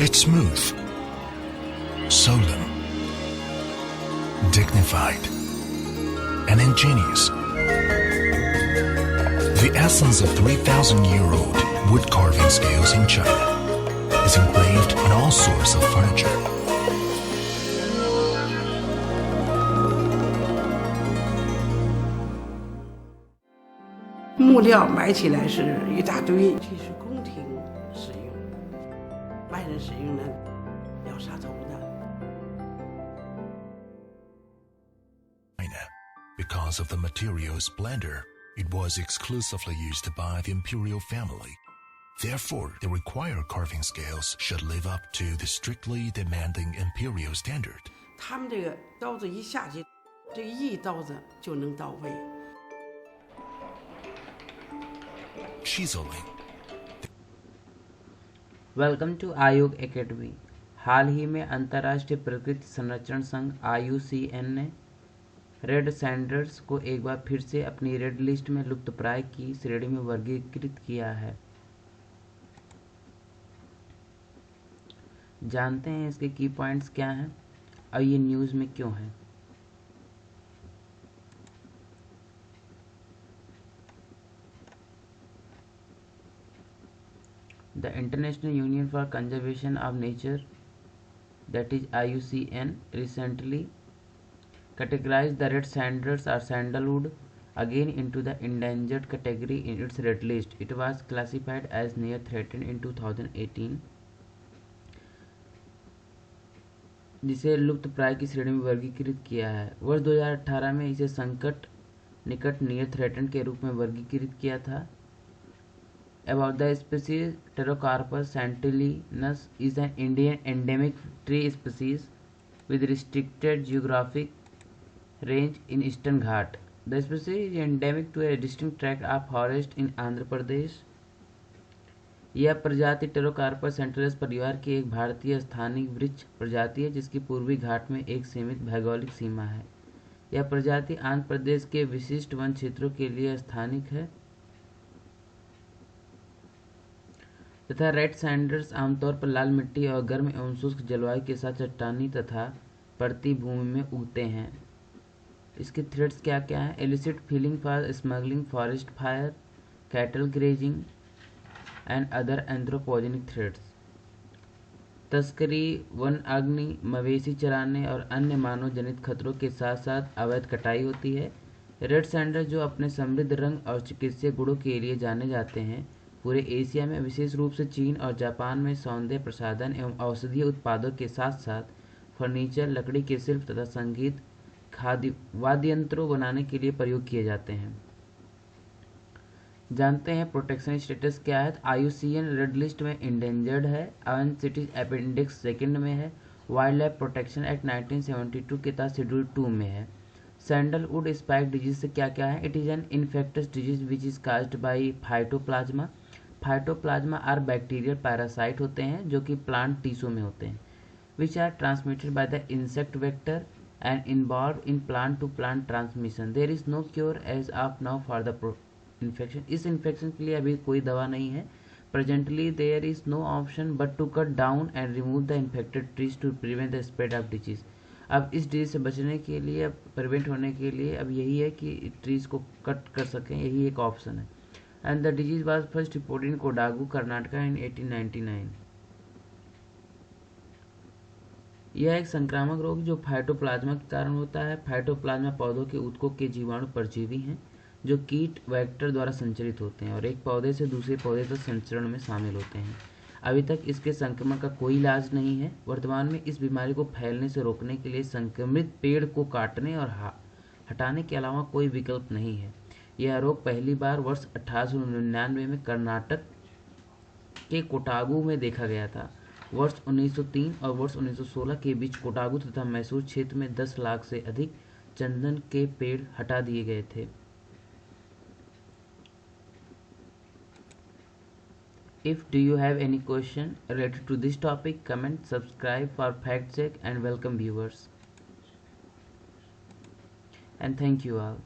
It's smooth, solemn, dignified, and ingenious. The essence of 3,000-year-old wood carving scales in China is engraved on all sorts of furniture.木料买起来是一大堆，其实宫廷使用，外人使用呢要杀头的。China, because of the material splendor, it was exclusively used by the imperial family. Therefore, the required carving scales should live up to the strictly demanding imperial standard. 他们这个刀子一下去，这一刀子就能到位。Chiseling. Welcome to Aayog academy. हाल ही में अंतर्राष्ट्रीय प्रकृति संरक्षण संघ IUCN ने red Sanders को एक बार फिर से अपनी रेड लिस्ट में लुप्तप्राय की श्रेणी में वर्गीकृत किया है। जानते हैं इसके की पॉइंट्स क्या हैं और ये न्यूज़ में क्यों है। The International Union for Conservation of Nature, that is IUCN, recently categorized the red sandals or sandalwood again into the endangered category in its red list. It was classified as near threatened in 2018, जिसे लुप्तप्राय की श्रेणी में वर्गीकृत किया है। वर्ष 2018 में इसे संकट निकट नियर थ्रेटन के रूप में वर्गीकृत किया था। About the species, Pterocarpus santilinus is an Indian endemic tree species with restricted geographic range in Eastern Ghat. The species is endemic to a distinct tract of forest in Andhra Pradesh. यह प्रजाति Pterocarpus सेंटिलिनस परिवार की एक भारतीय स्थानिक वृक्ष प्रजाति है जिसकी पूर्वी घाट में एक सीमित भौगोलिक सीमा है। यह प्रजाति आंध्र प्रदेश के विशिष्ट वन क्षेत्रों के लिए स्थानिक है तथा रेड सैंडर्स आमतौर पर लाल मिट्टी और गर्म एवं शुष्क जलवायु के साथ चट्टानी तथा परती भूमि में उगते हैं। इसके थ्रेट्स क्या क्या हैं? Elicit feeling for smuggling, forest fire, cattle grazing and other anthropogenic threats. तस्करी, वन अग्नि, मवेशी चराने और अन्य मानव जनित खतरों के साथ साथ अवैध कटाई होती है। रेड सैंडर जो अपने समृद्ध रंग और चिकित्सीय गुणों के लिए जाने जाते हैं, पूरे एशिया में विशेष रूप से चीन और जापान में सौंदर्य प्रसाधन एवं औषधीय उत्पादों के साथ साथ फर्नीचर, लकड़ी के शिल्प तथा संगीत, खाद्य वाद्य यंत्रों बनाने के लिए प्रयोग किए जाते हैं। जानते हैं प्रोटेक्शन स्टेटस क्या है। IUCN रेड लिस्ट में इंडेंजर्ड है, अनसिटीज अपेंडिक्स सेकंड में है, वाइल्ड लाइफ प्रोटेक्शन एक्ट 1972 के तहत शेड्यूल 2 में है। सैंडलवुड स्पाइक डिजीज से क्या क्या है? It is an infectious disease which is caused by phytoplasma. Phytoplasma are bacterial parasite होते हैं जो कि प्लांट टिश्यू में होते हैं, which are transmitted by the insect vector and involve in plant to plant transmission. There is no cure as of now for the infection. इस infection के लिए अभी कोई दवा नहीं है। Presently there is no option but to cut down and remove the infected trees to prevent the spread of disease. अब इस डिजीज से बचने के लिए, अब प्रिवेंट होने के लिए अब यही है कि ट्रीज को कट कर सकें, यही एक ऑप्शन है। And the disease was first reported in Kodagu, Karnataka in 1899। यह एक संक्रामक रोग जो फाइटोप्लाज्मा के कारण होता है। फाइटोप्लाज्मा पौधों के ऊतकों के जीवाणु परजीवी हैं जो कीट वेक्टर द्वारा संचरित होते हैं और एक पौधे से दूसरे पौधे तक संचरण में शामिल होते हैं। अभी तक इसके संक्रमण का कोई इलाज नहीं है। वर्तमान में इस बीमारी को फैलने से रोकने के लिए संक्रमित पेड़ को काटने और हटाने के अलावा कोई विकल्प नहीं है। यह रोग पहली बार वर्ष 1899 में कर्नाटक के कोटागू में देखा गया था। वर्ष 1903 और वर्ष 1916 के बीच कोटागू तथा मैसूर क्षेत्र में 10 लाख से अधिक चंदन के पेड़ हटा दिए गए थे। If do you have any question related to this topic, comment, subscribe for fact check and welcome viewers. And thank you all.